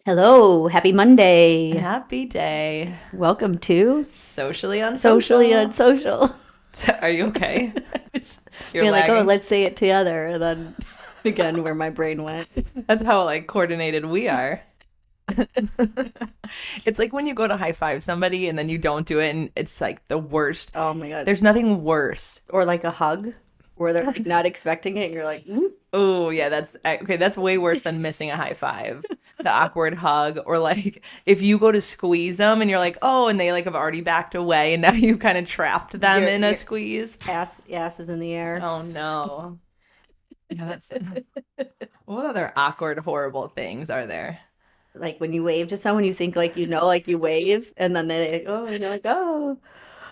Hello, happy Monday. Happy day. Welcome to Socially Socially unsocial. Unsocial. Are you okay? You're Feel like, oh, lagging. let's say it together. And then again, where my brain went. That's how coordinated we are. It's like when you go to high five somebody and then you don't do it and it's like the worst. Oh my God. There's nothing worse. Or like a hug where they're like not expecting it. And you're like, Oh, yeah, that's okay. That's way worse than missing a high five. The awkward hug, or like if you go to squeeze them and you're like, oh, and they like have already backed away and now you kind of trapped them in a your squeeze. ass is in the air. Oh no. Yeah, that's what other awkward, horrible things are there? Like when you wave to someone, you think like, like you wave. And then they, oh, and you're like, oh.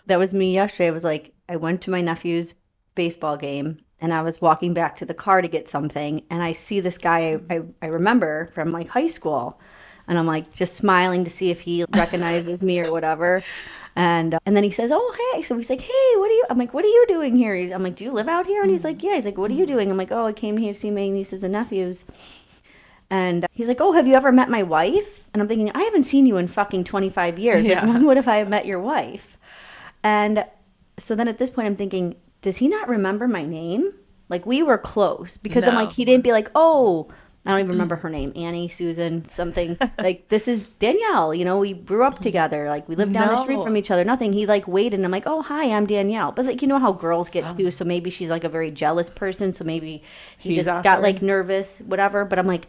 That was me yesterday. I was like, I went to my nephew's baseball game and I was walking back to the car to get something. And I see this guy I remember from like high school. And I'm like just smiling to see if he recognizes me or whatever. And then he says, oh, hey. So he's like, hey, I'm like, what are you doing here? I'm like, do you live out here? And he's like, yeah. He's like, what are you doing? I'm like, oh, I came here to see my nieces and nephews. And he's like, oh, have you ever met my wife? And I'm thinking, I haven't seen you in fucking 25 years. Like, Yeah. when would have I met your wife? And so then at this point, I'm thinking, does he not remember my name? Like, we were close because I'm like, No. he didn't be like, oh, I don't even remember her name, Annie, Susan, something. Like, this is Danielle. We grew up together. Like, we lived down the street No. from each other. Nothing. He like waited, and I'm like, oh, hi, I'm Danielle. But like, you know how girls get too. So maybe she's like a very jealous person. So maybe he He's just got like awkward. nervous, whatever. But I'm like,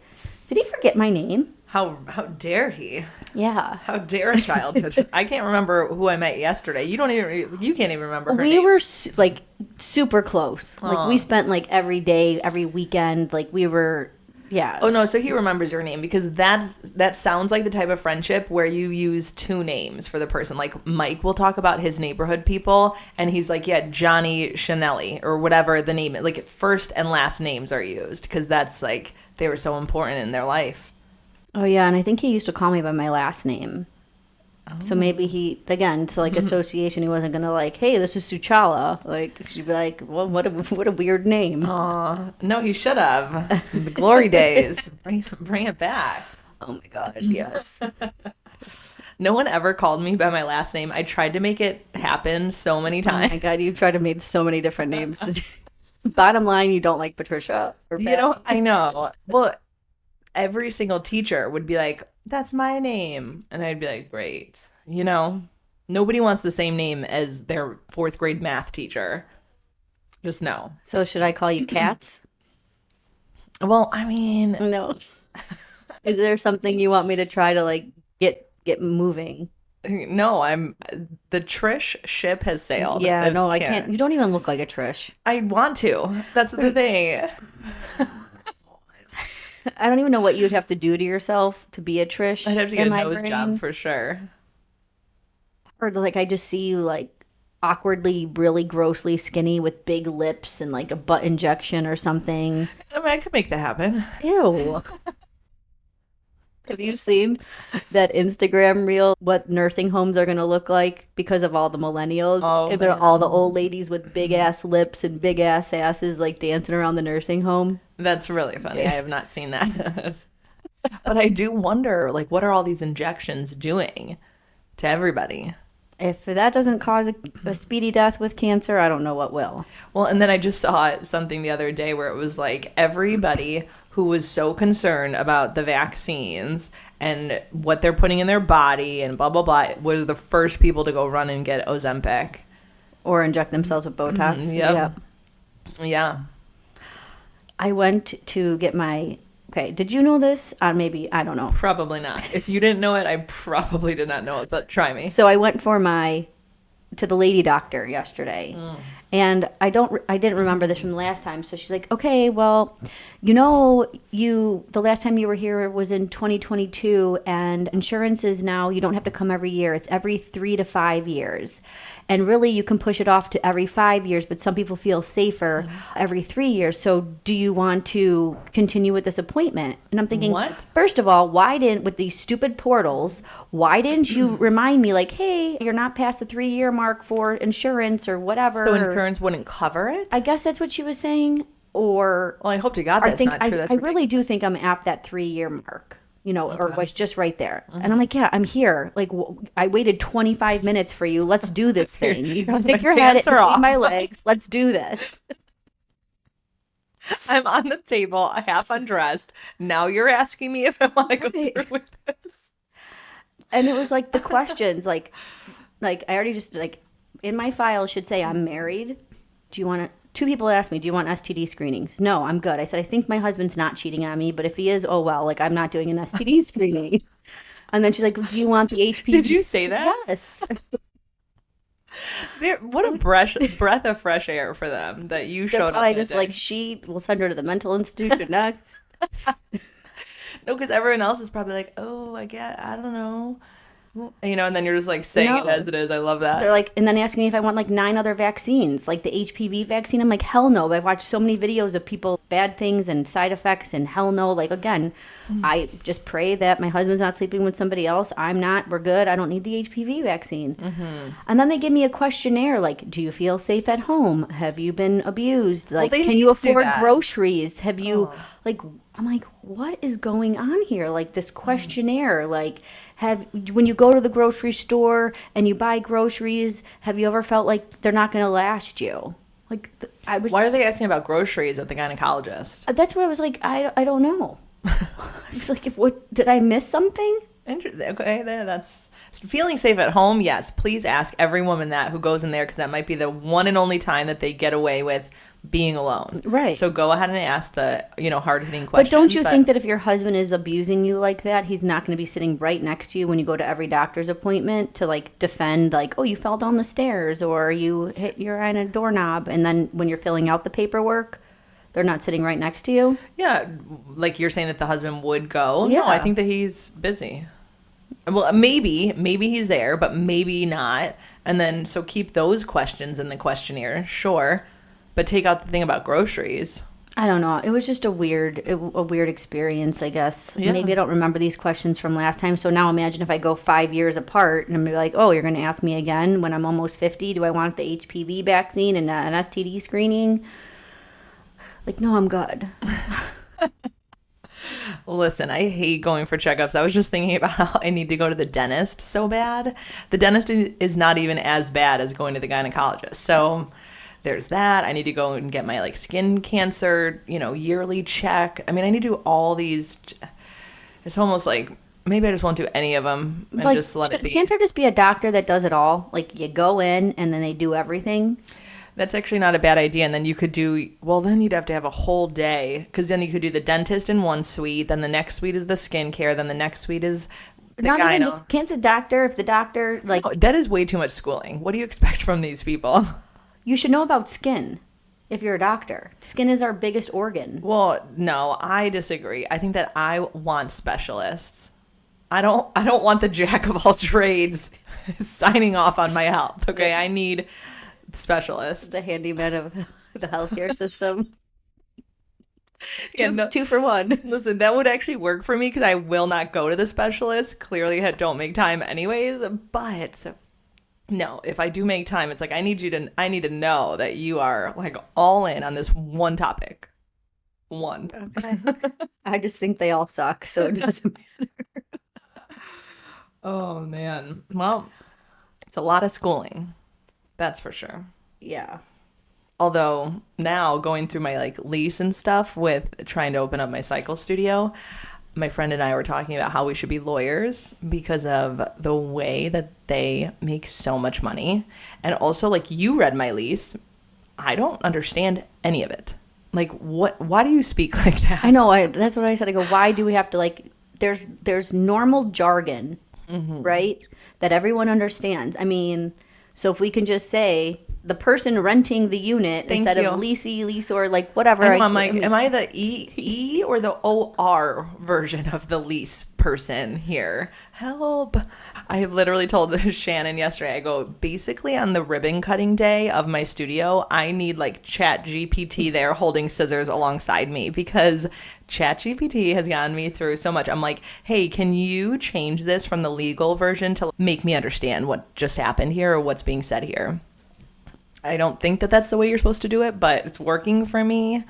did he forget my name? How dare he? Yeah. How dare a child? I can't remember who I met yesterday. You can't even remember her We name. were like super close. Like we Aw. spent like every day, every weekend. Like we were, yeah. Oh no, so he remembers your name because that sounds like the type of friendship where you use two names for the person. Like Mike will talk about his neighborhood people and he's like, yeah, Johnny Chanelli or whatever the name, like first and last names are used because that's like they were so important in their life. Oh yeah, and I think he used to call me by my last name. So maybe he again, so like association. He wasn't gonna like, hey, this is Suchala. Like she'd be like, well, what a weird name. Aw, no, he should have. The glory days. Bring it back. Oh my God, yes. No one ever called me by my last name. I tried to make it happen so many Oh my times. God, you tried to make so many different names. Bottom line, you don't like Patricia or Pat. I know. Well, every single teacher would be like, that's my name. And I'd be like, great. Nobody wants the same name as their fourth grade math teacher. Just no. So should I call you Cats? Well, I mean, No. Is there something you want me to try to like get moving? no, the Trish ship has sailed. Yeah, no, I can't. You don't even look like a Trish. I want to. That's the thing. I don't even know what you'd have to do to yourself to be a Trish I'd have to in get a my nose brain. job for sure. Or like I just see you like awkwardly, really grossly skinny with big lips and like a butt injection or something. I mean, I could make that happen. Ew. Have you seen that Instagram reel? What nursing homes are going to look like because of all the millennials? Oh, And they're man. all the old ladies with big ass lips and big ass asses like dancing around the nursing home. That's really funny. I have not seen that. But I do wonder, like, what are all these injections doing to everybody? If that doesn't cause a speedy death with cancer, I don't know what will. Well, and then I just saw something the other day where it was like everybody who was so concerned about the vaccines and what they're putting in their body and blah, blah, blah, were the first people to go run and get Ozempic. Or inject themselves with Botox. Yep. Yeah. I went to get my. Okay, did you know this? Maybe, I don't know. Probably not. If you didn't know it, I probably did not know it, but try me. So I went to the lady doctor yesterday. And I didn't remember this from the last time. So she's like, okay, well, the last time you were here was in 2022 and insurance is now, you don't have to come every year. It's every 3 to 5 years. And really you can push it off to every 5 years, but some people feel safer every 3 years. So do you want to continue with this appointment? And I'm thinking, What? first of all, with these stupid portals, why didn't you remind me like, hey, you're not past the 3-year mark for insurance or whatever? So insurance wouldn't cover it? I guess that's what she was saying. Or Well, I hope to God I that's think not true. That's I really do think I'm at that 3-year mark. or was just right there. And I'm like, yeah, I'm here. Like, I waited 25 minutes for you. Let's do this thing. You know, stick your head between my legs. Let's do this. I'm on the table, half undressed. Now you're asking me if I want to go through with this. And it was like the questions, like I already just like in my file should say I'm married. Do you want to? Two people asked me, do you want STD screenings? No, I'm good. I said, I think my husband's not cheating on me, but if he is, oh well, like I'm not doing an STD screening. And then she's like, do you want the HPV? Did you say that? Yes. What a breath of fresh air for them that you showed up. I just like, she will send her to the mental institution next. No, because everyone else is probably like, oh, I don't know. And then you're just like saying it as it is. I love that. They're like, and then asking me if I want like 9 other vaccines, like the HPV vaccine. I'm like, hell no. But I've watched so many videos of people, bad things and side effects, and hell no. Like, again, I just pray that my husband's not sleeping with somebody else. I'm not. We're good. I don't need the HPV vaccine. And then they give me a questionnaire like, do you feel safe at home? Have you been abused? Like, can you afford groceries? Have you, like, I'm like, what is going on here? Like, this questionnaire, like, when you go to the grocery store and you buy groceries, have you ever felt like they're not going to last you? Like, why are they asking about groceries at the gynecologist? That's what I was like, I don't know. It's like, did I miss something? Okay, that's feeling safe at home. Yes, please ask every woman that who goes in there, because that might be the one and only time that they get away with being alone. Right. So go ahead and ask the, hard-hitting questions. But don't you think that if your husband is abusing you like that, he's not going to be sitting right next to you when you go to every doctor's appointment to, like, defend, like, oh, you fell down the stairs or you hit your eye on a doorknob, and then when you're filling out the paperwork, they're not sitting right next to you? Yeah, like you're saying that the husband would go. Yeah. No, I think that he's busy. Well, maybe he's there, but maybe not. And then, so keep those questions in the questionnaire, sure. But take out the thing about groceries. I don't know. It was just a weird experience, I guess. Yeah. Maybe I don't remember these questions from last time. So now imagine if I go 5 years apart and I'm gonna be like, oh, you're going to ask me again when I'm almost 50. Do I want the HPV vaccine and an STD screening? Like, no, I'm good. Listen, I hate going for checkups. I was just thinking about how I need to go to the dentist so bad. The dentist is not even as bad as going to the gynecologist. So there's that. I need to go and get my like skin cancer, yearly check. I mean, I need to do all these. It's almost like maybe I just won't do any of them and like, just let it be. Can't there just be a doctor that does it all? Like, you go in and then they do everything? That's actually not a bad idea. And then you could then you'd have to have a whole day, because then you could do the dentist in one suite, then the next suite is the skincare, then the next suite is the gyno. Can't the doctor, if the doctor, like... Oh, that is way too much schooling. What do you expect from these people? You should know about skin if you're a doctor. Skin is our biggest organ. Well, no, I disagree. I think that I want specialists. I don't want the jack of all trades signing off on my health. Okay, I need specialists. The handyman of the healthcare system. Yeah, two for one. Listen, that would actually work for me because I will not go to the specialist. Clearly, I don't make time anyways. But no, if I do make time, it's like I need to know that you are like all in on this one topic. One. Okay. I just think they all suck, so it doesn't matter. Oh man. Well, it's a lot of schooling. That's for sure. Yeah. Although now going through my like lease and stuff with trying to open up my cycle studio, my friend and I were talking about how we should be lawyers because of the way that they make so much money. And also, like, you read my lease. I don't understand any of it. Like, why do you speak like that? I know. That's what I said. I go, why do we have to, like, there's normal jargon, right? That everyone understands. I mean, so if we can just say the person renting the unit instead of lease or like whatever. I'm like, am I the E or the OR version of the lease person here? Help. I literally told Shannon yesterday, I go, basically on the ribbon cutting day of my studio, I need like Chat GPT there holding scissors alongside me because Chat GPT has gotten me through so much. I'm like, hey, can you change this from the legal version to make me understand what just happened here or what's being said here? I don't think that that's the way you're supposed to do it, but it's working for me.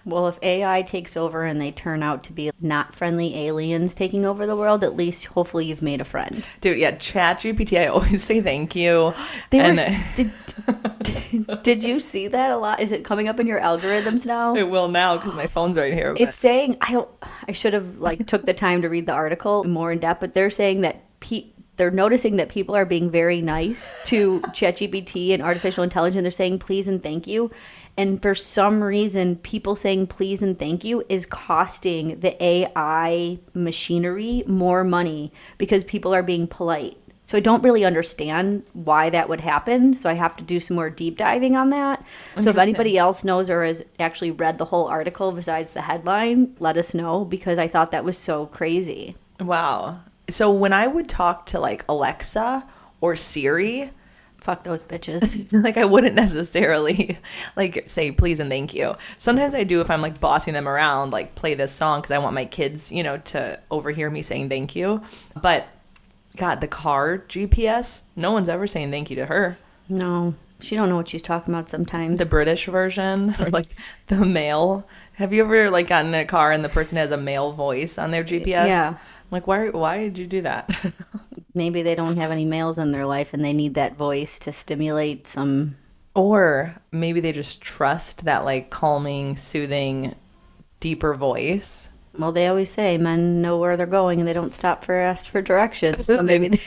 Well, if AI takes over and they turn out to be not friendly aliens taking over the world, at least hopefully you've made a friend. Dude, yeah, ChatGPT, I always say thank you. They and were, did you see that a lot? Is it coming up in your algorithms now? it will now because my phone's right here. It's saying, I should have like took the time to read the article more in depth, but they're saying that they're noticing that people are being very nice to ChatGPT and artificial intelligence. They're saying please and thank you. And for some reason, people saying please and thank you is costing the AI machinery more money because people are being polite. So I don't really understand why that would happen. So I have to do some more deep diving on that. So if anybody else knows or has actually read the whole article besides the headline, let us know because I thought that was so crazy. Wow. So when I would talk to like Alexa or Siri, fuck those bitches. Like I wouldn't necessarily like say please and thank you. Sometimes I do if I'm like bossing them around, like play this song because I want my kids, you know, to overhear me saying thank you. But God, the car GPS, no one's ever saying thank you to her. No, she don't know what she's talking about sometimes. The British version or like the male. Have you ever like gotten in a car and the person has a male voice on their GPS? Yeah. I'm like, why did you do that? Maybe they don't have any males in their life and they need that voice to stimulate some. Or maybe they just trust that like calming, soothing, deeper voice. Well, they always say men know where they're going and they don't stop for ask for directions. So maybe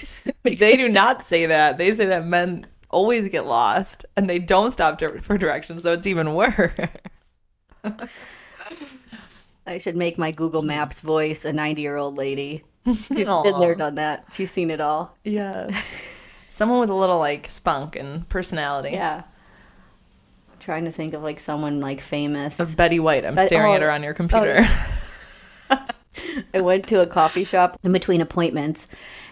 they do not say that. They say that men always get lost and they don't stop for directions, so it's even worse. I should make my Google Maps voice a 90-year-old lady. She's been there, done that. She's seen it all. Yeah. Someone with a little like spunk and personality. Yeah. I'm trying to think of like someone like famous. Of Betty White. I'm staring at her on your computer. I went to a coffee shop in between appointments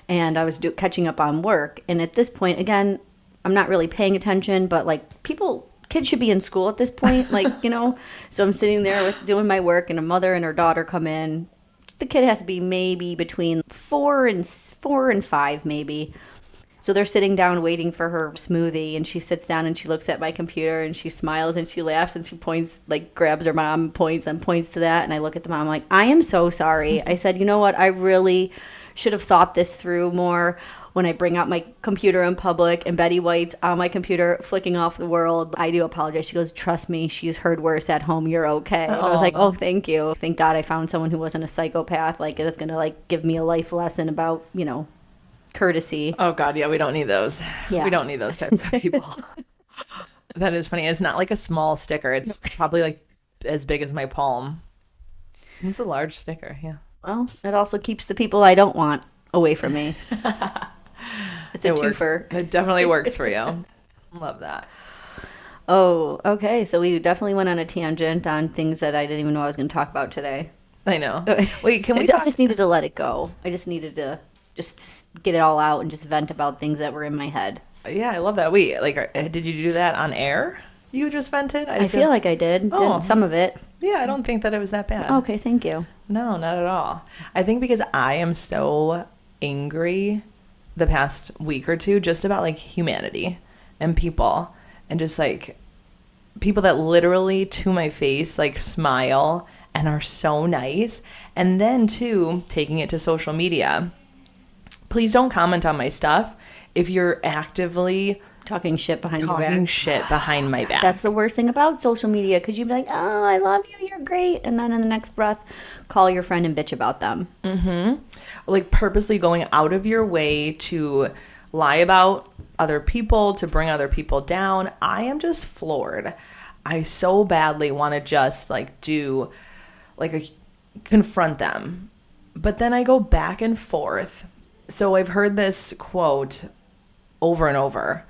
and I was catching up on work. And at this point, again, I'm not really paying attention, but like kids should be in school at this point, like, you know. So I'm sitting there doing my work and a mother and her daughter come in. The kid has to be maybe between 4 and 5 maybe. So they're sitting down waiting for her smoothie and she sits down and she looks at my computer and she smiles and she laughs and she points, like grabs her mom and points to that. And I look at the mom, I'm like, I am so sorry. I said, you know what? I really should have thought this through more when I bring out my computer in public and Betty White's on my computer flicking off the world. I do apologize. She goes, trust me, she's heard worse at home. You're okay. I was like, oh, thank you. Thank God I found someone who wasn't a psychopath. Like, it's going to like give me a life lesson about, you know, courtesy. Oh God, yeah, we don't need those. Yeah. We don't need those types of people. That is funny. It's not like a small sticker. It's probably like as big as my palm. It's a large sticker, yeah. Well, it also keeps the people I don't want away from me. It's a twofer. It definitely works for you. Love that. Oh, okay. So we definitely went on a tangent on things that I didn't even know I was going to talk about today. I know. Wait, can we I just needed to let it go. I just needed to just get it all out and just vent about things that were in my head. Yeah, I love that. Wait, like, did you do that on air? You just vented? I feel like I did. Oh. Some of it. Yeah, I don't think that it was that bad. Okay, thank you. No, not at all. I think because I am so angry the past week or two just about like humanity and people and just like people that literally to my face like smile and are so nice. And then too, taking it to social media. Please don't comment on my stuff if you're actively talking shit behind your back. Talking shit behind my back. That's the worst thing about social media because you'd be like, oh, I love you, you're great. And then in the next breath, call your friend and bitch about them. Mm-hmm. Like purposely going out of your way to lie about other people, to bring other people down. I am just floored. I so badly want to just like do like confront them. But then I go back and forth. So I've heard this quote over and over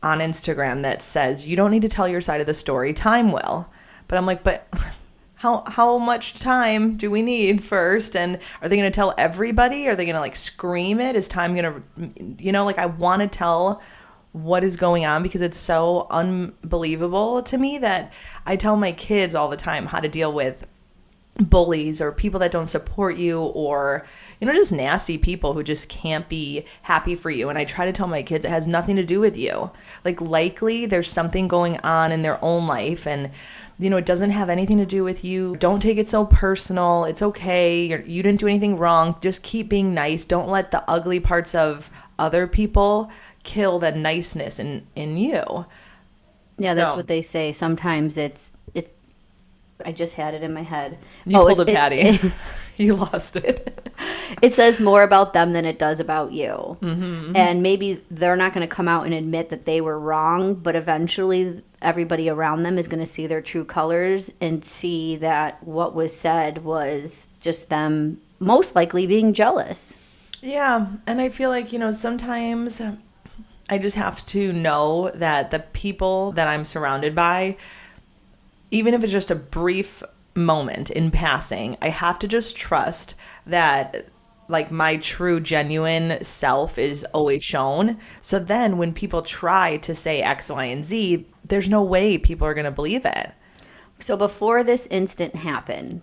on Instagram that says, you don't need to tell your side of the story, time will. But I'm like, but how much time do we need first? And are they going to tell everybody? Are they going to like scream it? Is time going to, you know, like I want to tell what is going on because it's so unbelievable to me that I tell my kids all the time how to deal with bullies or people that don't support you or, you know, just nasty people who just can't be happy for you. And I try to tell my kids it has nothing to do with you. Like likely there's something going on in their own life and it doesn't have anything to do with you. Don't take it so personal. It's okay. You didn't do anything wrong. Just keep being nice. Don't let the ugly parts of other people kill the niceness in you. Yeah, that's what they say. Sometimes it's I just had it in my head. You pulled a Patty. You lost it. It says more about them than it does about you. And maybe they're not going to come out and admit that they were wrong, but eventually everybody around them is going to see their true colors and see that what was said was just them most likely being jealous. Yeah, and I feel like, sometimes I just have to know that the people that I'm surrounded by, even if it's just a brief moment in passing, I have to just trust that like my true genuine self is always shown. So then when people try to say X, Y, and Z, there's no way people are going to believe it. So before this instant happened,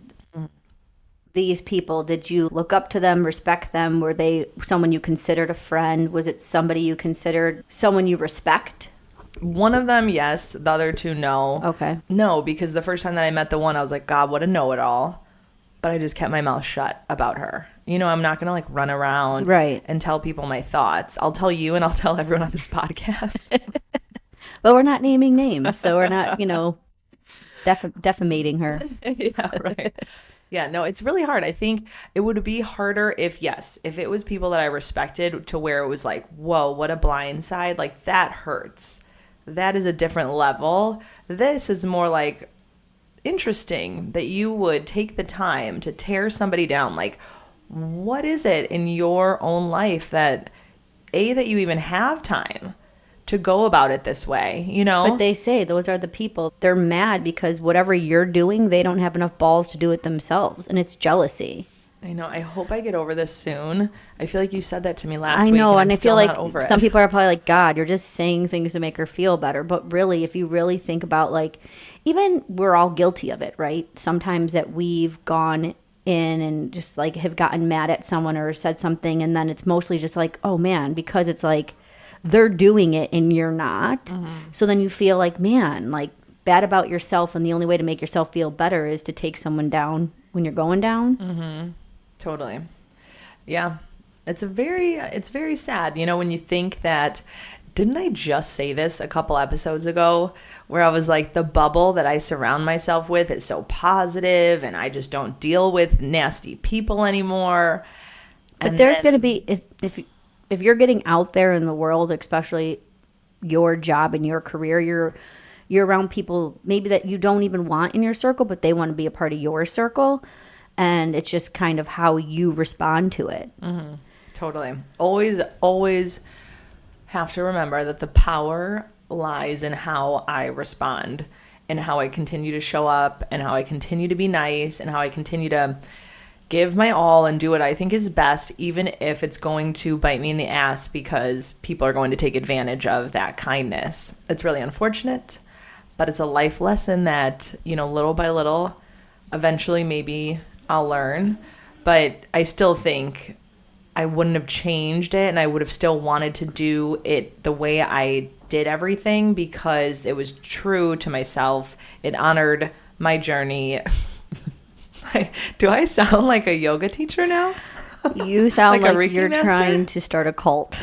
these people, did you look up to them, respect them? Were they someone you considered a friend? Was it somebody you considered someone you respect? One of them, yes. The other two, no. Okay. No, because the first time that I met the one, I was like, God, what a know-it-all. But I just kept my mouth shut about her. I'm not going to like run around and tell people my thoughts. I'll tell you and I'll tell everyone on this podcast. But we're not naming names, so we're not, defamating her. Yeah, right. Yeah, no, it's really hard. I think it would be harder if it was people that I respected to where it was like, whoa, what a blind side. Like that hurts. That is a different level. This is more like interesting that you would take the time to tear somebody down. Like, what is it in your own life that you even have time to go about it this way, But they say those are the people. They're mad because whatever you're doing, they don't have enough balls to do it themselves. And it's jealousy. I know. I hope I get over this soon. I feel like you said that to me last week. I know. And I feel like over some people are probably like, God, you're just saying things to make her feel better. But really, if you really think about like, even we're all guilty of it, right? Sometimes that we've gone in and just like have gotten mad at someone or said something. And then it's mostly just like, oh man, because it's like, they're doing it and you're not. So then you feel like, man, like bad about yourself. And the only way to make yourself feel better is to take someone down when you're going down. Totally. Yeah. It's very sad, when you think that, didn't I just say this a couple episodes ago where I was like, the bubble that I surround myself with is so positive and I just don't deal with nasty people anymore. But there's going to be, if you're getting out there in the world, especially your job and your career, you're around people maybe that you don't even want in your circle, but they want to be a part of your circle. And it's just kind of how you respond to it. Totally. Always have to remember that the power lies in how I respond and how I continue to show up and how I continue to be nice and how I continue to give my all and do what I think is best, even if it's going to bite me in the ass because people are going to take advantage of that kindness. It's really unfortunate, but it's a life lesson that, little by little, eventually maybe I'll learn. But I still think I wouldn't have changed it and I would have still wanted to do it the way I did everything because it was true to myself. It honored my journey. Do I sound like a yoga teacher now? You sound like you're trying to start a cult.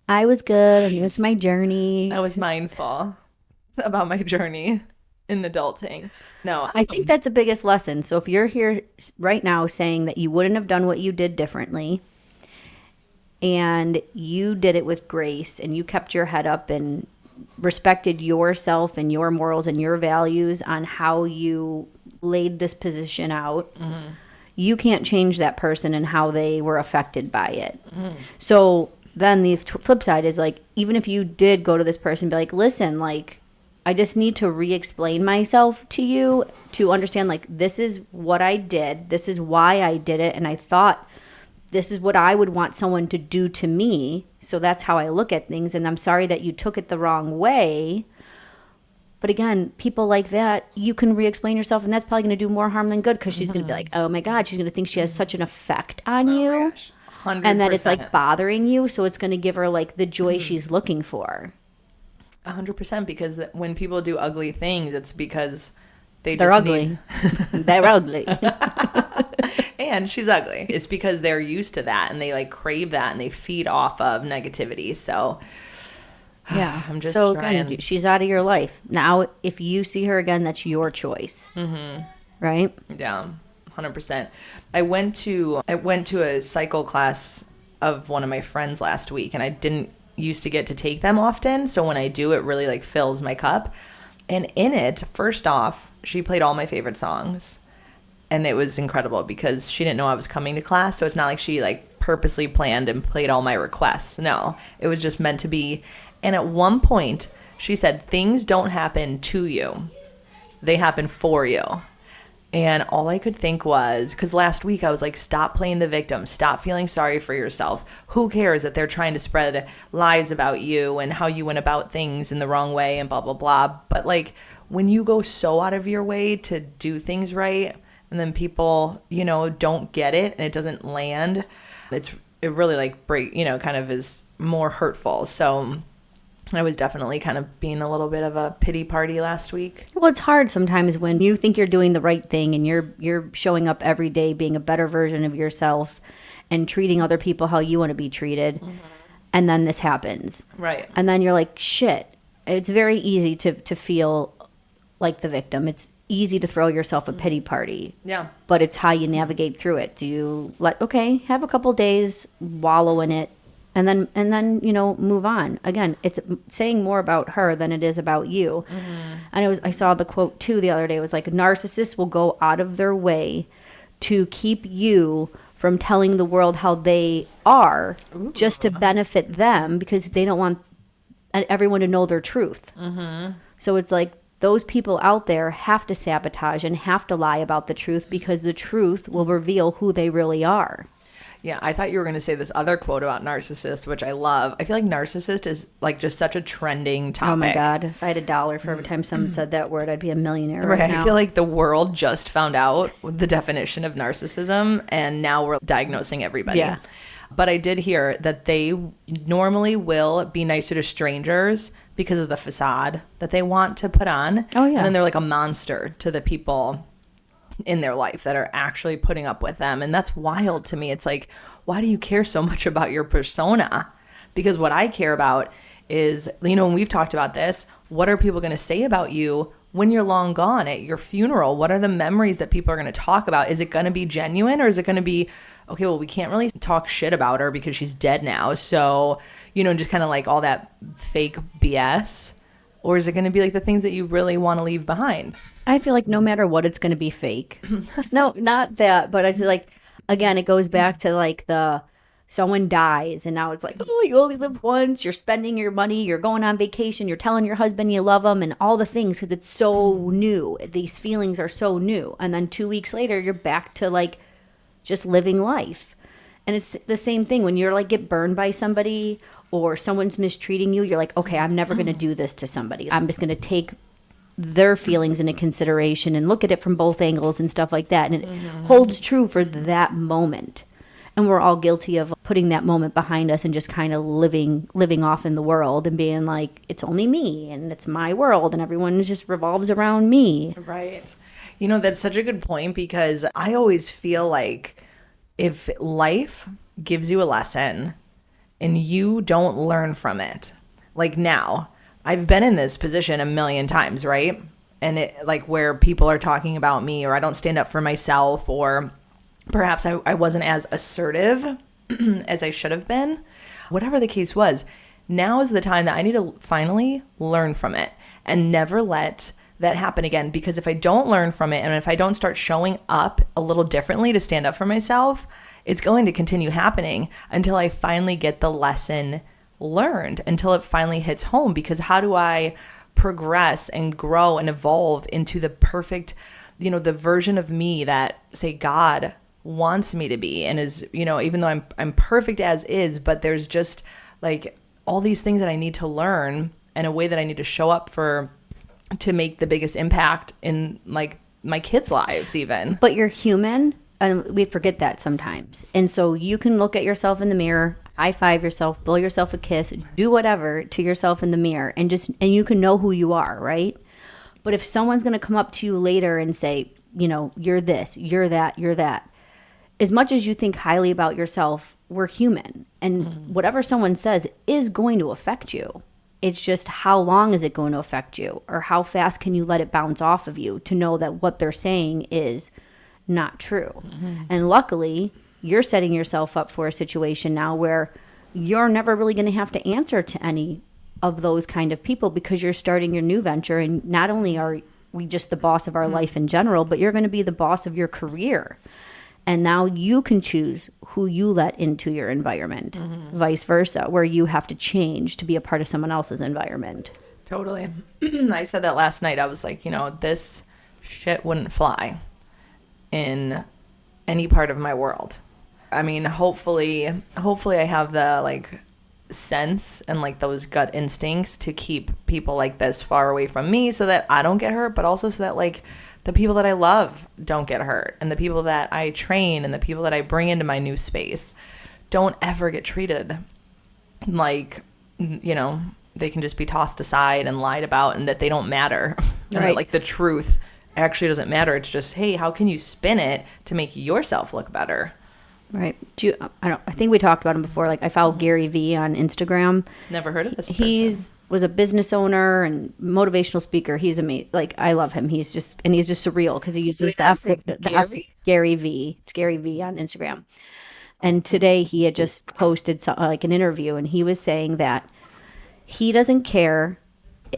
I was good. It was my journey. I was mindful about my journey in adulting. No. I think that's the biggest lesson. So if you're here right now saying that you wouldn't have done what you did differently and you did it with grace and you kept your head up and respected yourself and your morals and your values on how you laid this position out, you can't change that person and how they were affected by it. So then the flip side is like, even if you did go to this person and be like, listen, like, I just need to re-explain myself to you to understand, like, this is what I did. This is why I did it. And I thought this is what I would want someone to do to me. So that's how I look at things. And I'm sorry that you took it the wrong way. But again, people like that, you can re-explain yourself, and that's probably going to do more harm than good because she's going to be like, oh my God, she's going to think she has such an effect on you. Gosh, 100%. And that it's like bothering you. So it's going to give her like the joy she's looking for. 100%, because when people do ugly things, it's because they're ugly. They're ugly. And she's ugly. It's because they're used to that and they like crave that and they feed off of negativity. So yeah, I'm just so trying. kind of, she's out of your life now. If you see her again, that's your choice, right? Yeah, 100%. I went to a cycle class of one of my friends last week, and I didn't used to get to take them often. So when I do, it really like fills my cup. And in it, first off, she played all my favorite songs. And it was incredible because she didn't know I was coming to class. So it's not like she like purposely planned and played all my requests. No, it was just meant to be. And at one point, she said, things don't happen to you. They happen for you. And all I could think was, because last week I was like, stop playing the victim. Stop feeling sorry for yourself. Who cares that they're trying to spread lies about you and how you went about things in the wrong way and blah, blah, blah. But like when you go so out of your way to do things right and then people, don't get it and it doesn't land, it really like kind of is more hurtful. So I was definitely kind of being a little bit of a pity party last week. Well, it's hard sometimes when you think you're doing the right thing and you're showing up every day being a better version of yourself and treating other people how you want to be treated. And then this happens. Right. And then you're like, shit. It's very easy to feel like the victim. It's easy to throw yourself a pity party. Yeah. But it's how you navigate through it. Do you have a couple days, wallow in it, and then move on. Again, it's saying more about her than it is about you. And I saw the quote too the other day. It was like, narcissists will go out of their way to keep you from telling the world how they are, just to benefit them, because they don't want everyone to know their truth. So it's like those people out there have to sabotage and have to lie about the truth, because the truth will reveal who they really are. Yeah, I thought you were going to say this other quote about narcissist, which I love. I feel like narcissist is like just such a trending topic. Oh my God. If I had $1 for every time someone said that word, I'd be a millionaire right now. I feel like the world just found out the definition of narcissism and now we're diagnosing everybody. Yeah. But I did hear that they normally will be nicer to strangers because of the facade that they want to put on. Oh, yeah. And then they're like a monster to the people in their life that are actually putting up with them. And that's wild to me. It's like, why do you care so much about your persona? Because what I care about is, and we've talked about this, what are people going to say about you when you're long gone at your funeral? What are the memories that people are going to talk about? Is it going to be genuine, or is it going to be, okay, well, we can't really talk shit about her because she's dead now. So, just kind of like all that fake BS. Or is it going to be like the things that you really want to leave behind? I feel like no matter what, it's going to be fake. No, not that, but it's like, again, it goes back to like someone dies and now it's like, oh, you only live once, you're spending your money, you're going on vacation, you're telling your husband you love him and all the things because it's so new. These feelings are so new. And then 2 weeks later, you're back to like just living life. And it's the same thing when you're like get burned by somebody or someone's mistreating you. You're like, okay, I'm never going to do this to somebody. I'm just going to take their feelings into consideration and look at it from both angles and stuff like that. And it holds true for that moment. And we're all guilty of putting that moment behind us and just kind of living off in the world and being like, it's only me and it's my world and everyone just revolves around me. Right. That's such a good point, because I always feel like if life gives you a lesson and you don't learn from it, like now, I've been in this position a million times, right? And it like where people are talking about me, or I don't stand up for myself, or perhaps I wasn't as assertive as I should have been. Whatever the case was, now is the time that I need to finally learn from it and never let that happen again. Because if I don't learn from it and if I don't start showing up a little differently to stand up for myself, it's going to continue happening until I finally get the lesson learned, until it finally hits home. Because how do I progress and grow and evolve into the perfect, the version of me that, say, God wants me to be, and is, even though I'm perfect as is, but there's just like all these things that I need to learn and a way that I need to show up to make the biggest impact in like my kids' lives even. But you're human, and we forget that sometimes. And so you can look at yourself in the mirror high five yourself, blow yourself a kiss, do whatever to yourself in the mirror, and you can know who you are, right? But if someone's going to come up to you later and say, you're this, you're that, you're that, as much as you think highly about yourself, we're human. And whatever someone says is going to affect you. It's just how long is it going to affect you? Or how fast can you let it bounce off of you to know that what they're saying is not true? And luckily, you're setting yourself up for a situation now where you're never really going to have to answer to any of those kind of people because you're starting your new venture. And not only are we just the boss of our life in general, but you're going to be the boss of your career. And now you can choose who you let into your environment, vice versa, where you have to change to be a part of someone else's environment. Totally. I said that last night. I was like, this shit wouldn't fly in any part of my world. I mean, hopefully I have the sense and those gut instincts to keep people like this far away from me so that I don't get hurt, but also so that the people that I love don't get hurt, and the people that I train and the people that I bring into my new space don't ever get treated like, they can just be tossed aside and lied about and that they don't matter. Right. That, the truth actually doesn't matter. It's just, hey, how can you spin it to make yourself look better? Right. I think we talked about him before. I follow Gary V on Instagram. Never heard of this person. Was a business owner and motivational speaker. He's amazing. I love him. He's just surreal because he uses Gary V. It's Gary V on Instagram. And today he had just posted an interview, and he was saying that he doesn't care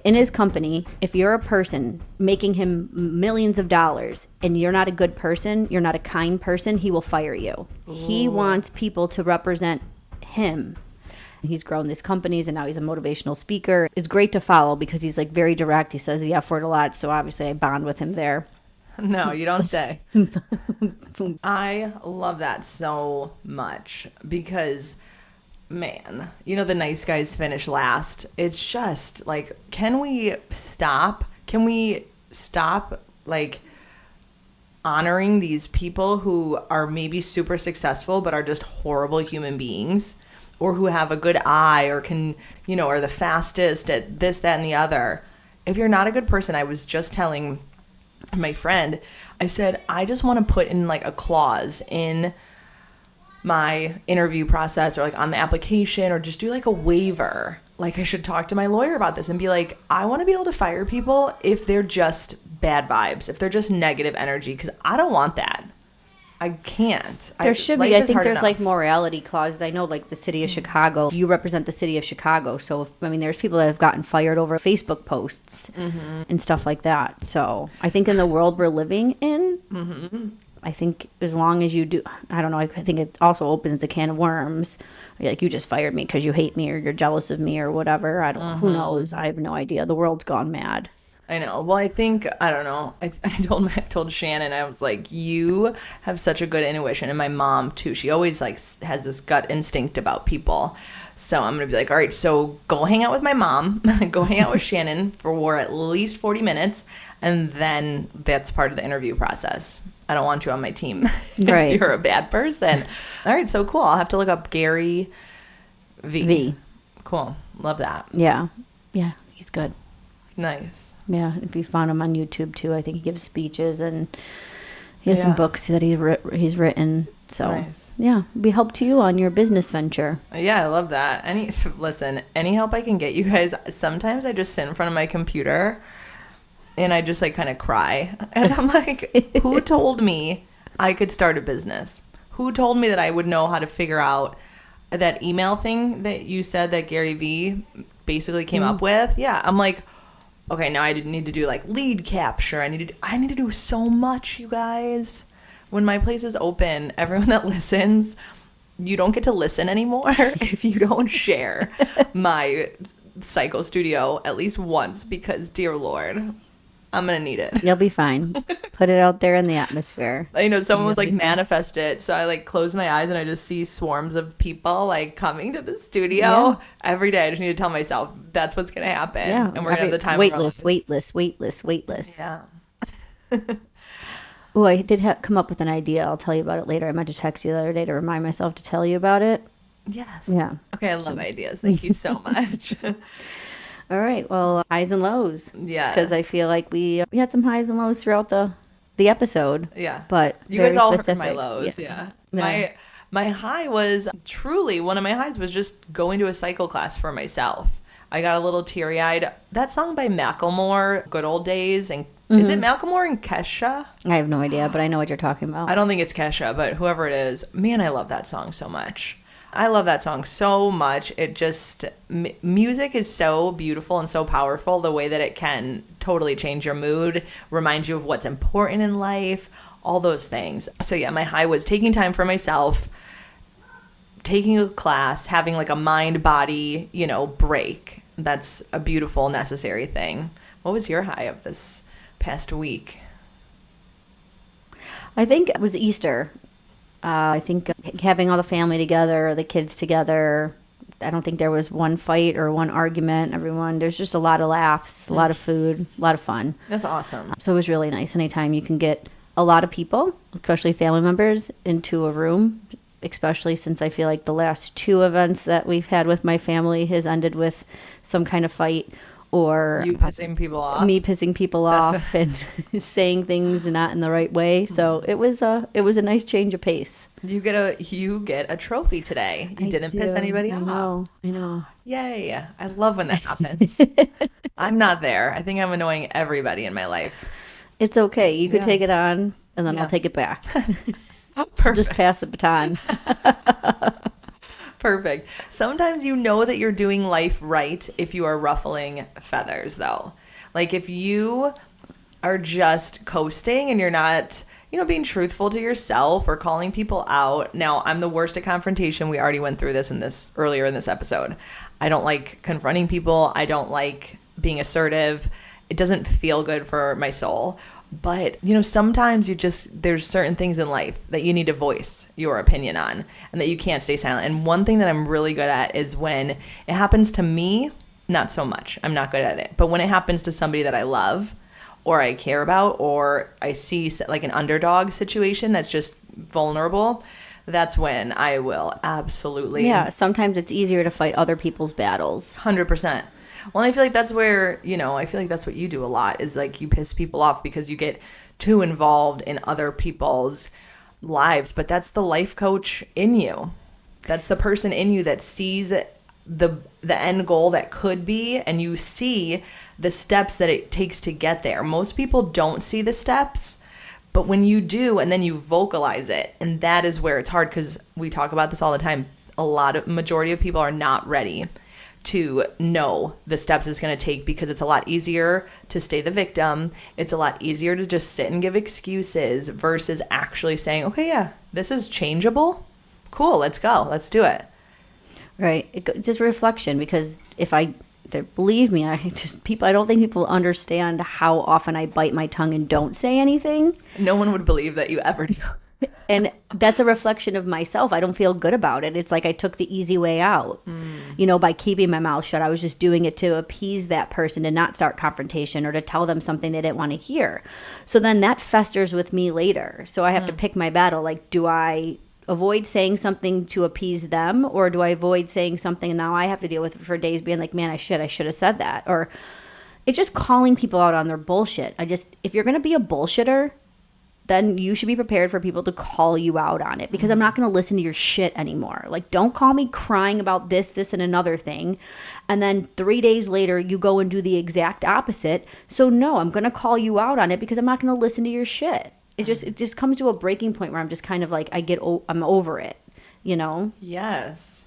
in his company if you're a person making him millions of dollars and you're not a good person, you're not a kind person, he will fire you. Ooh. He wants people to represent him. He's grown these companies, and now he's a motivational speaker. It's great to follow because he's very direct. He says the F word a lot, so obviously I bond with him there. No, you don't say. I love that so much because, man, the nice guys finish last. It's just can we stop? Can we stop honoring these people who are maybe super successful but are just horrible human beings? Or who have a good eye or can, are the fastest at this, that, and the other. If you're not a good person, I was just telling my friend, I said, I just want to put in a clause in my interview process or on the application or just do a waiver. I should talk to my lawyer about this and be I want to be able to fire people if they're just bad vibes, if they're just negative energy, because I don't want that. I can't. There should be. I think there's morality clauses. I know the city of Chicago, you represent the city of Chicago. So, there's people that have gotten fired over Facebook posts and stuff like that. So I think in the world we're living in, I think as long as you do, I don't know, I think it also opens a can of worms. You just fired me because you hate me or you're jealous of me or whatever. I don't know. Who knows? I have no idea. The world's gone mad. I know. Well, I think, I don't know. I told Shannon, I was like, you have such a good intuition. And my mom, too. She always, has this gut instinct about people. So I'm going to be all right, so go hang out with my mom. Go hang out with Shannon for at least 40 minutes. And then that's part of the interview process. I don't want you on my team. Right. You're a bad person. All right, so cool. I'll have to look up Gary V. Cool. Love that. Yeah. Yeah, he's good. Nice. Yeah, if you found him on YouTube too, I think he gives speeches and he has some books that he's written. So nice. Yeah, be help to you on your business venture. Yeah, I love that. Any help I can get you guys. Sometimes I just sit in front of my computer and I just kind of cry, and I'm like, who told me I could start a business? Who told me that I would know how to figure out that email thing that you said that Gary V basically came up with? Yeah, I'm like, okay, now I need to do lead capture. I need to do so much, you guys. When my place is open, everyone that listens, you don't get to listen anymore if you don't share my Psycho Studio at least once, because dear Lord, I'm going to need it. You'll be fine. Put it out there in the atmosphere. Someone was manifest it. So I close my eyes and I just see swarms of people coming to the studio every day. I just need to tell myself that's what's going to happen. Yeah. And we're going to have the time. Waitlist. Yeah. Oh, I did come up with an idea. I'll tell you about it later. I meant to text you the other day to remind myself to tell you about it. Yes. Yeah. Okay, I love ideas. Thank you so much. All right. Well, highs and lows. Because I Yes. feel like we had some highs and lows throughout the episode. Yeah. But You guys very all heard my specific. Yeah. lows. Yeah. Yeah. My high was truly one of my highs was just going to a cycle class for myself. I got a little teary-eyed. That song by Macklemore, Good Old Days, and is it Macklemore and Kesha? I have no idea, but I know what you're talking about. I don't think it's Kesha, but whoever it is, man, I love that song so much. I love that song so much. It just, music is so beautiful and so powerful, the way that it can totally change your mood, remind you of what's important in life, all those things. So yeah, my high was taking time for myself, taking a class, having like a mind body, break. That's a beautiful, necessary thing. What was your high of this past week? I think it was Easter. I think having all the family together, the kids together. I don't think there was one fight or one argument. There's just a lot of laughs, a lot of food, a lot of fun. That's awesome. So it was really nice. Anytime you can get a lot of people, especially family members, into a room, especially since I feel like the last two events that we've had with my family has ended with some kind of fight or you pissing people off. Me pissing people off and saying things not in the right way. So it was a nice change of pace. You get a trophy today. You didn't piss anybody off. I know. Yay. I love when that happens. I'm not there. I think I'm annoying everybody in my life. It's okay. You could take it on and then I'll take it back. Just pass the baton. Perfect. Sometimes you know that you're doing life right if you are ruffling feathers, though. Like if you are just coasting and you're not, being truthful to yourself or calling people out. Now, I'm the worst at confrontation. We already went through this earlier in this episode. I don't like confronting people. I don't like being assertive. It doesn't feel good for my soul. But, sometimes there's certain things in life that you need to voice your opinion on and that you can't stay silent. And one thing that I'm really good at is when it happens to me, not so much. I'm not good at it. But when it happens to somebody that I love or I care about or I see like an underdog situation that's just vulnerable, that's when I will absolutely. Yeah, sometimes it's easier to fight other people's battles. 100%. Well, I feel like that's where, I feel like that's what you do a lot is like you piss people off because you get too involved in other people's lives. But that's the life coach in you. That's the person in you that sees the end goal that could be, and you see the steps that it takes to get there. Most people don't see the steps, but when you do, and then you vocalize it, and that is where it's hard because we talk about this all the time. Majority of people are not ready to know the steps it's going to take because it's a lot easier to stay the victim. It's a lot easier to just sit and give excuses versus actually saying, okay, yeah, this is changeable. Cool, let's go. Let's do it. Right. Just reflection, because believe me, I don't think people understand how often I bite my tongue and don't say anything. No one would believe that you ever do. And that's a reflection of myself. I don't feel good about it. It's like I took the easy way out, by keeping my mouth shut. I was just doing it to appease that person, to not start confrontation or to tell them something they didn't want to hear. So then that festers with me later. So I have to pick my battle. Like, do I avoid saying something to appease them, or do I avoid saying something and now I have to deal with it for days being like, man, I should have said that? Or it's just calling people out on their bullshit. If you're going to be a bullshitter, then you should be prepared for people to call you out on it, because I'm not going to listen to your shit anymore. Like, don't call me crying about this, and another thing. And then 3 days later, you go and do the exact opposite. So no, I'm going to call you out on it because I'm not going to listen to your shit. It just comes to a breaking point where I'm just kind of like, I'm over it, Yes.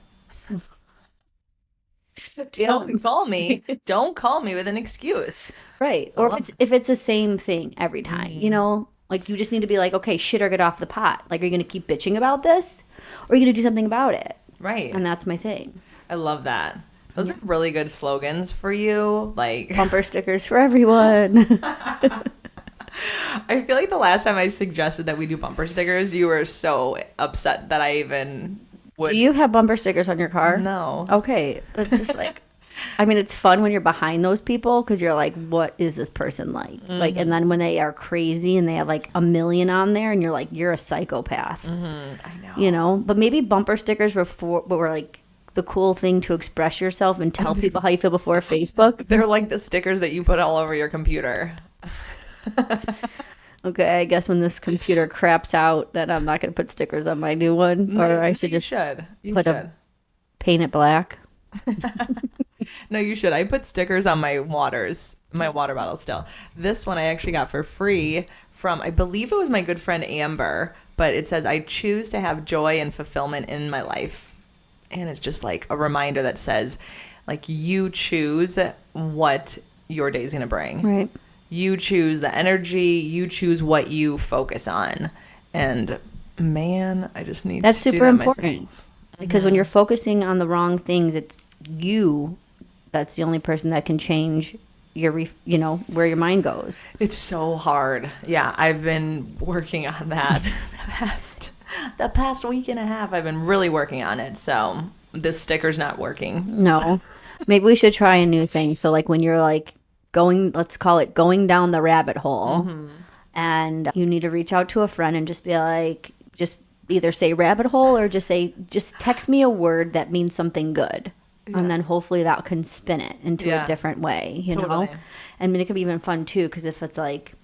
Don't call me with an excuse. Right. Or if it's the same thing every time, like you just need to be like, okay, shit, or get off the pot. Like, are you going to keep bitching about this, or are you going to do something about it? Right. And that's my thing. I love that. Those are really good slogans for you. Like bumper stickers for everyone. I feel like the last time I suggested that we do bumper stickers, you were so upset that I even would. Do you have bumper stickers on your car? No. Okay. That's just like, I mean, it's fun when you're behind those people because you're like, what is this person like? Like, and then when they are crazy and they have like a million on there and you're like, you're a psychopath. I know. But maybe bumper stickers were like the cool thing to express yourself and tell people how you feel before Facebook. They're like the stickers that you put all over your computer. Okay, I guess when this computer craps out, then I'm not going to put stickers on my new one, or I should just paint it black. No, you should. I put stickers on my water bottle still. This one I actually got for free from, I believe it was my good friend Amber, but it says, I choose to have joy and fulfillment in my life. And it's just like a reminder that says, like, you choose what your day's going to bring. Right. You choose the energy. You choose what you focus on. And man, I just need That's to do super that important. myself. Because when you're focusing on the wrong things, it's you that's the only person that can change your, where your mind goes. It's so hard. Yeah, I've been working on that the past week and a half. I've been really working on it. So this sticker's not working. No. Maybe we should try a new thing. So like when you're like let's call it going down the rabbit hole, and you need to reach out to a friend and just be like, just either say rabbit hole or just text me a word that means something good. Yeah. And then hopefully that can spin it into a different way, you know? And it could be even fun too, because if it's like,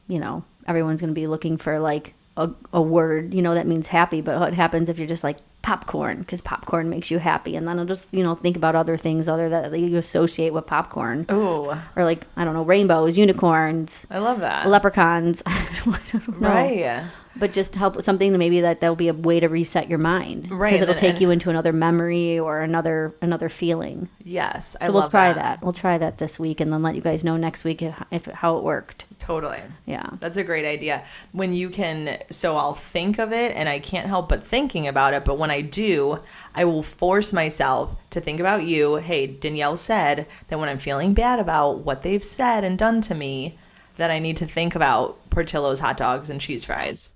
everyone's going to be looking for like a word, that means happy. But what happens if you're just like popcorn, because popcorn makes you happy? And then I'll just, think about other things that you associate with popcorn. Oh. Or like, I don't know, rainbows, unicorns. I love that. Leprechauns. I don't know. Right. But just help with something maybe that'll be a way to reset your mind. Right. Because it'll take you into another memory or another feeling. Yes. So we'll try that. We'll try that this week and then let you guys know next week how it worked. Totally. Yeah. That's a great idea. When you can, so I'll think of it and I can't help but thinking about it. But when I do, I will force myself to think about you. Hey, Danielle said that when I'm feeling bad about what they've said and done to me, that I need to think about Portillo's hot dogs and cheese fries.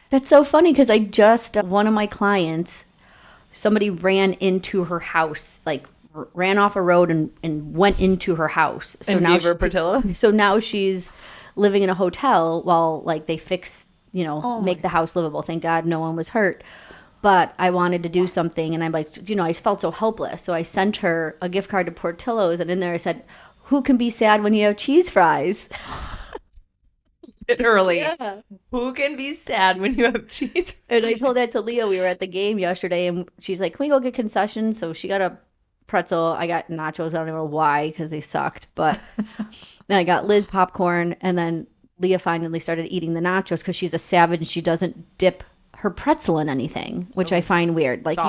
That's so funny because I just, one of my clients, somebody ran into her house, like ran off a road and went into her house. So and now gave her Portillo? So now she's living in a hotel while like they fix, make the house livable. Thank God no one was hurt. But I wanted to do something and I'm like, I felt so helpless. So I sent her a gift card to Portillo's and in there I said, who can be sad when you have cheese fries? Literally. Yeah. Who can be sad when you have cheese? And I told that to Leah. We were at the game yesterday, and she's like, can we go get concessions? So she got a pretzel. I got nachos. I don't know why, because they sucked. But then I got Liz popcorn, and then Leah finally started eating the nachos because she's a savage and she doesn't dip her pretzel in anything, which I find weird. Like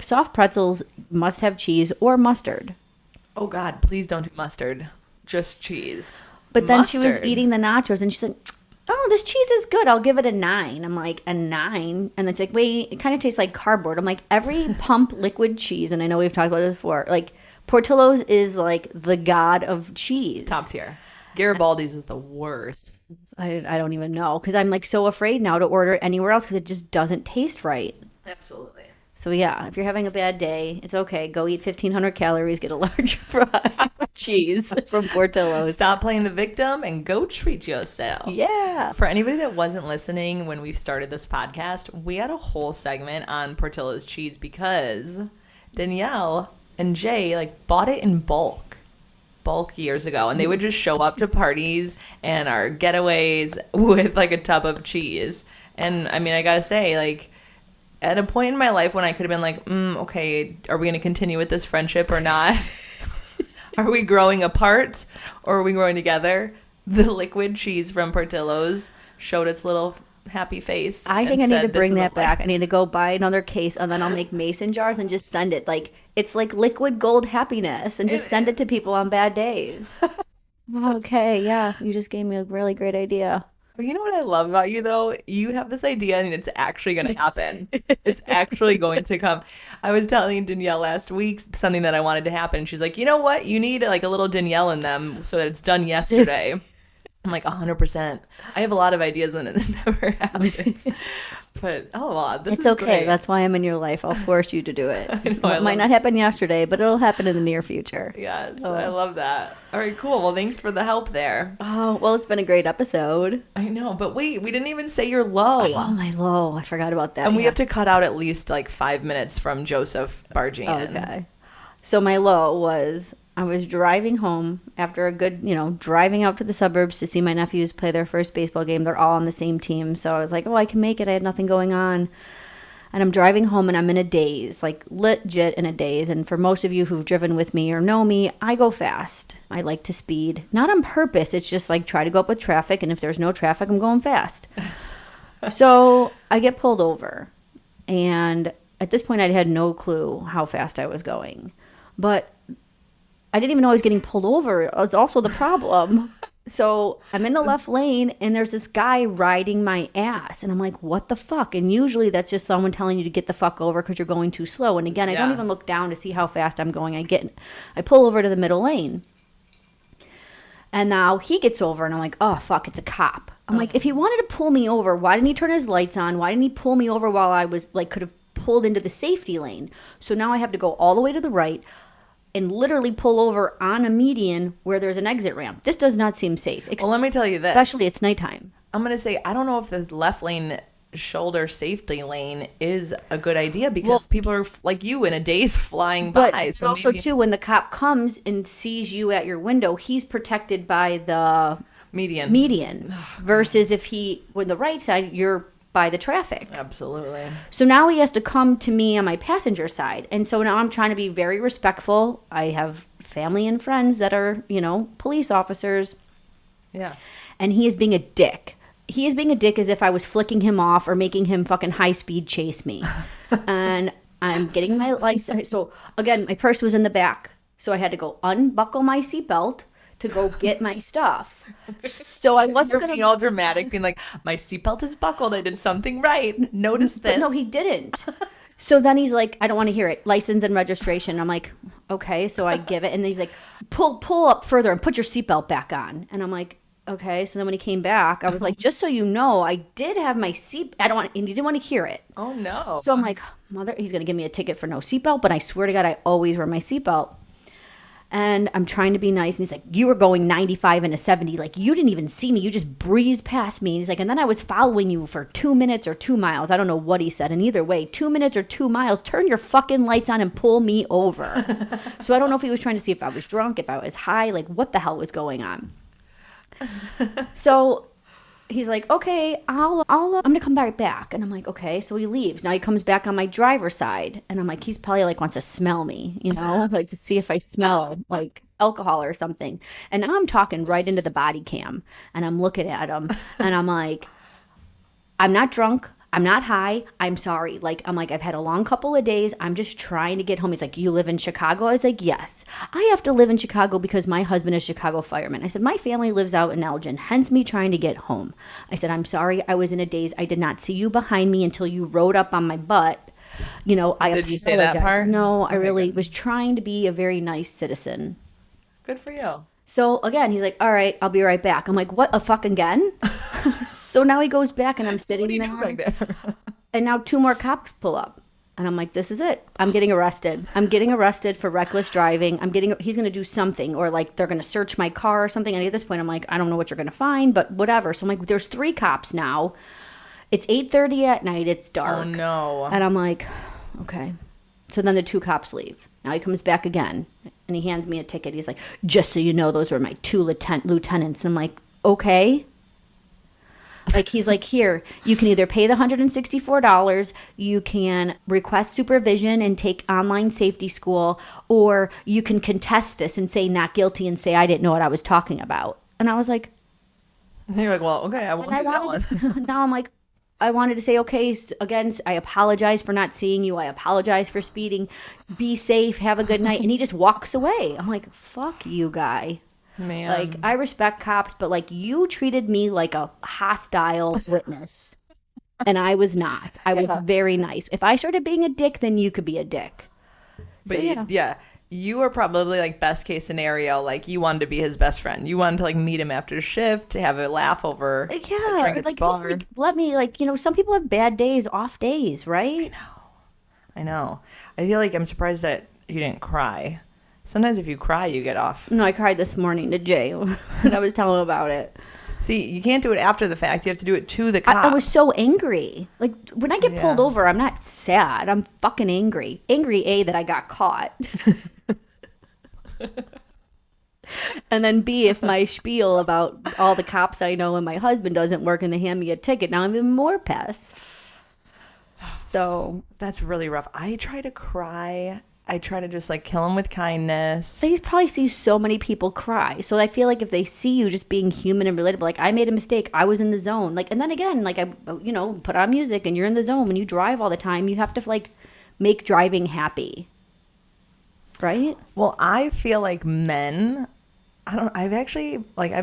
soft pretzels must have cheese or mustard. Oh, God, please don't do mustard. Just cheese. But then she was eating the nachos and she's like, oh, this cheese is good. I'll give it a 9. I'm like, a 9? And then she's like, wait, it kind of tastes like cardboard. I'm like, every pump liquid cheese, and I know we've talked about this before, like Portillo's is like the god of cheese. Top tier. Garibaldi's is the worst. I don't even know because I'm like so afraid now to order anywhere else because it just doesn't taste right. Absolutely. So yeah, if you're having a bad day, it's okay. Go eat 1,500 calories, get a large fry of cheese from Portillo's. Stop playing the victim and go treat yourself. Yeah. For anybody that wasn't listening when we started this podcast, we had a whole segment on Portillo's cheese because Danielle and Jay bought it in bulk years ago, and they would just show up to parties and our getaways with a tub of cheese. And I mean, I gotta say, at a point in my life when I could have been like, okay, are we going to continue with this friendship or not? Are we growing apart or are we growing together? The liquid cheese from Portillo's showed its little happy face. I think I need to bring that back. I need to go buy another case and then I'll make mason jars and just send it. It's like liquid gold happiness and just send it to people on bad days. Okay, yeah. You just gave me a really great idea. You know what I love about you, though? You have this idea, and it's actually going to happen. It's actually going to come. I was telling Danielle last week something that I wanted to happen. She's like, you know what? You need a little Danielle in them so that it's done yesterday. I'm like, 100%. I have a lot of ideas, and it never happens. But, this is okay. great. That's why I'm in your life. I'll force you to do it. It might not happen yesterday, but it'll happen in the near future. Yes, I love that. All right, cool. Well, thanks for the help there. Oh, well, it's been a great episode. I know, but wait, we didn't even say your low. Oh, my low. I forgot about that. And we have to cut out at least 5 minutes from Joseph barging in. Okay. So my low was I was driving home after a good, driving out to the suburbs to see my nephews play their first baseball game. They're all on the same team. So I was like, oh, I can make it. I had nothing going on. And I'm driving home and I'm in a daze, like legit in a daze. And for most of you who've driven with me or know me, I go fast. I like to speed, not on purpose. It's just like try to go up with traffic. And if there's no traffic, I'm going fast. So I get pulled over. And at this point, I had no clue how fast I was going. But I didn't even know I was getting pulled over. It was also the problem. So I'm in the left lane and there's this guy riding my ass. And I'm like, what the fuck? And usually that's just someone telling you to get the fuck over because you're going too slow. And again, I don't even look down to see how fast I'm going. I pull over to the middle lane. And now he gets over and I'm like, oh, fuck, it's a cop. I'm like, if he wanted to pull me over, why didn't he turn his lights on? Why didn't he pull me over while I was like, could have pulled into the safety lane? So now I have to go all the way to the right and literally pull over on a median where there's an exit ramp. This does not seem safe. Well, let me tell you this. Especially it's nighttime. I'm going to say, I don't know if the left lane shoulder safety lane is a good idea because people are like you in a daze flying by. But so also, too, when the cop comes and sees you at your window, he's protected by the median versus if when the right side, you're by the traffic. Absolutely. So now he has to come to me on my passenger side. And so now I'm trying to be very respectful. I have family and friends that are, police officers. Yeah. And he is being a dick. He is being a dick as if I was flicking him off or making him fucking high speed chase me. And I'm getting my license. So again, my purse was in the back. So I had to go unbuckle my seatbelt to go get my stuff. So I wasn't going to be all dramatic, being like, my seatbelt is buckled. I did something right. Notice this. But no, he didn't. So then he's like, I don't want to hear it. License and registration. I'm like, okay. So I give it. And he's like, pull up further and put your seatbelt back on. And I'm like, okay. So then when he came back, I was like, just so you know, I did have my seat. And he didn't want to hear it. Oh, no. So I'm like, he's going to give me a ticket for no seatbelt. But I swear to God, I always wear my seatbelt. And I'm trying to be nice. And he's like, you were going 95 and a 70. Like, you didn't even see me. You just breezed past me. And he's like, and then I was following you for 2 minutes or 2 miles. I don't know what he said. And either way, 2 minutes or 2 miles, turn your fucking lights on and pull me over. So I don't know if he was trying to see if I was drunk, if I was high, like what the hell was going on. So he's like, okay, I'm going to come back. And I'm like, okay. So he leaves. Now he comes back on my driver's side. And I'm like, he's probably like wants to smell me, like to see if I smell like alcohol or something. And now I'm talking right into the body cam and I'm looking at him and I'm like, I'm not drunk. I'm not high. I'm sorry. I'm like, I've had a long couple of days. I'm just trying to get home. He's like, you live in Chicago? I was like, yes. I have to live in Chicago because my husband is a Chicago fireman. I said, my family lives out in Elgin, hence me trying to get home. I said, I'm sorry. I was in a daze. I did not see you behind me until you rode up on my butt. Did you say that part? No, I really was trying to be a very nice citizen. Good for you. So again, he's like, all right, I'll be right back. I'm like, what, a fuck again? So now he goes back and I'm sitting there. there? And now 2 more cops pull up. And I'm like, this is it. I'm getting arrested. I'm getting arrested for reckless driving. He's going to do something or like they're going to search my car or something. And at this point, I'm like, I don't know what you're going to find, but whatever. So I'm like, there's 3 cops now. It's 8:30 at night. It's dark. Oh, no. And I'm like, okay. So then the 2 cops leave. Now he comes back again and he hands me a ticket. He's like, just so you know, those were my 2 lieutenants. And I'm like, okay. Like, he's like, here, you can either pay the $164, you can request supervision and take online safety school, or you can contest this and say not guilty and say I didn't know what I was talking about. And I was like... And you're like, well, okay, I won't do that one. Now I'm like, I wanted to say, okay, again, I apologize for not seeing you. I apologize for speeding. Be safe. Have a good night. And he just walks away. I'm like, fuck you, guy. Man. Like, I respect cops, but like, you treated me like a hostile witness. And I was not. I was very nice. If I started being a dick, then you could be a dick. But so, you were probably like best case scenario, like you wanted to be his best friend. You wanted to like meet him after shift to have a laugh over a drink at the bar. Just like let me some people have bad days, off days, right? I know. I feel like I'm surprised that you didn't cry. Sometimes if you cry, you get off. No, I cried this morning to Jay and I was telling him about it. See, you can't do it after the fact. You have to do it to the cop. I was so angry. Like, when I get pulled over, I'm not sad. I'm fucking angry. Angry, A, that I got caught. And then B, if my spiel about all the cops I know and my husband doesn't work and they hand me a ticket, now I'm even more pissed. So that's really rough. I try to cry. I try to just like kill him with kindness. they probably see so many people cry. So I feel like if they see you just being human and relatable, like I made a mistake, I was in the zone. Like, and then again, like I, put on music and you're in the zone. When you drive all the time, you have to like make driving happy. Right? Well, I feel like men, I've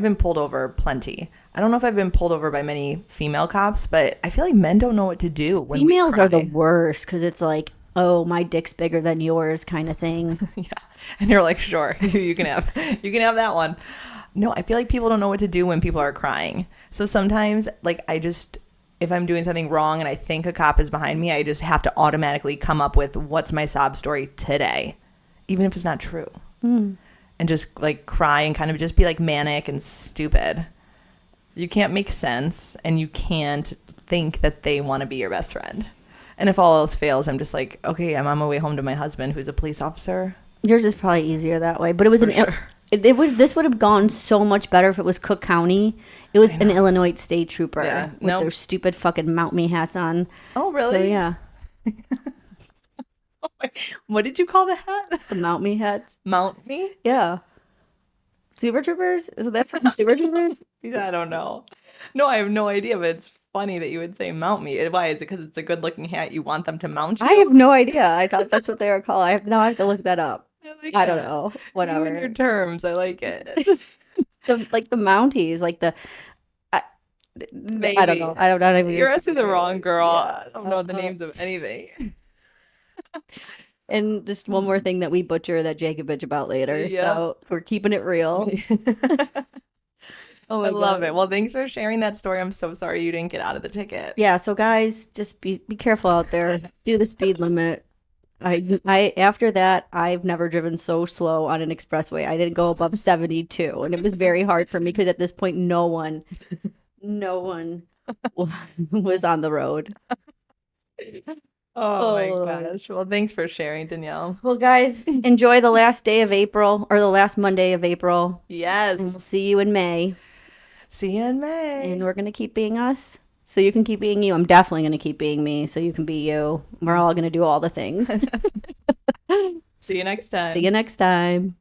been pulled over plenty. I don't know if I've been pulled over by many female cops, but I feel like men don't know what to do when Females we cry. are the worst because it's like, oh, my dick's bigger than yours kind of thing. Yeah. And you're like, sure, you can have that one. No, I feel like people don't know what to do when people are crying. So sometimes, like, if I'm doing something wrong and I think a cop is behind me, I just have to automatically come up with what's my sob story today, even if it's not true. And just like cry and kind of just be like manic and stupid. You can't make sense and you can't think that they want to be your best friend. And if all else fails, I'm just like, okay, I'm on my way home to my husband who's a police officer. Yours is probably easier that way, but it was this would have gone so much better if it was Cook County. It was an Illinois state trooper with their stupid fucking Mount Me hats on. Oh, really? So yeah. What did you call the hat? The Mount Me hats. Mount Me? Yeah. Super Troopers? Is that from Super Troopers? I don't know. No, I have no idea, but it's funny that you would say mount me. Why? Is it because it's a good looking hat you want them to mount you? I have no idea. I thought that's what they were called. I have to look that up. I don't know. Whatever. You and your terms. I like it. The Mounties, like Maybe. I don't know. I don't know. You're asking the wrong girl. Yeah. I don't know the names of anything. And just one more thing that we butcher that Jake could bitch about later. Yeah. So we're keeping it real. Oh my I love God. it. Well, thanks for sharing that story. I'm so sorry you didn't get out of the ticket. Yeah, so guys, just be careful out there. Do the speed limit. I after that, I've never driven so slow on an expressway. I didn't go above 72, and it was very hard for me because at this point no one was on the road. Oh my Oh. gosh. Well, thanks for sharing, Danielle. Well, guys, enjoy the last day of April or the last Monday of April. And we'll Yes. see you in May. See you in May. And we're going to keep being us so you can keep being you. I'm definitely going to keep being me so you can be you. We're all going to do all the things. See you next time. See you next time.